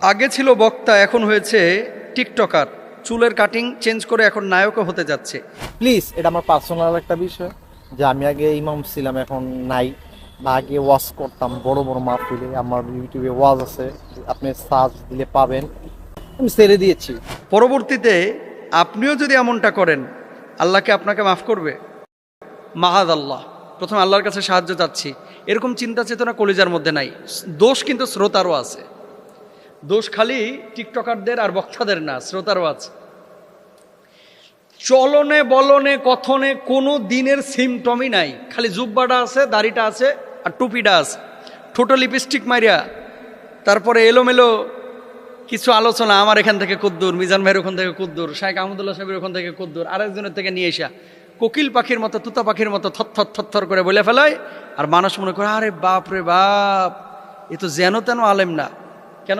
আগে ছিল বক্তা, এখন হয়েছে টিকটকার। চুলের কাটিং চেঞ্জ করে এখন নায়কও হতে যাচ্ছে। প্লিজ, এটা আমার পার্সোনাল একটা বিষয় যে আমি আগে ইমাম ছিলাম, এখন নাই। বা আগে ওয়াজ করতাম বড় বড় মাহফিলে, আমার ইউটিউবে ওয়াজ আছে, আপনি সার্চ দিলে পাবেন। আমি ছেড়ে দিয়েছি। পরবর্তীতে আপনিও যদি এমনটা করেন, আল্লাহকে আপনাকে মাফ করবে? মাহাদ আল্লাহ। প্রথমে আল্লাহর কাছে সাহায্য চাচ্ছি, এরকম চিন্তা চেতনা কলিজার মধ্যে নাই। দোষ কিন্তু শ্রোতারও আছে। দোষ খালি টিকটকারদের আর বক্তাদের না, শ্রোতারও আছে। চলনে বলনে কথনে কোনো দিনের সিমটমই নাই, খালি জুব্বাটা আছে, দাড়িটা আছে আর টুপিটা আছে, ঠোঁটো লিপস্টিক মারিয়া, তারপরে এলোমেলো কিছু আলোচনা, আমার এখান থেকে কুদ্দুর, মিজান ভাইয়ের ওখান থেকে কুদ্দুর, শাইখ আহমদুল্লাহ সাহেবের ওখান থেকে কুদ্দুর, আরেকজনের থেকে নিয়ে আসা, কোকিল পাখির মতো তুতা পাখির মতো থরথর থরথর করে বলে ফেলায়। আর মানুষ মনে করে আরে বাপ রে বাপ, এ তো যেন তেন আলেম না। কেন?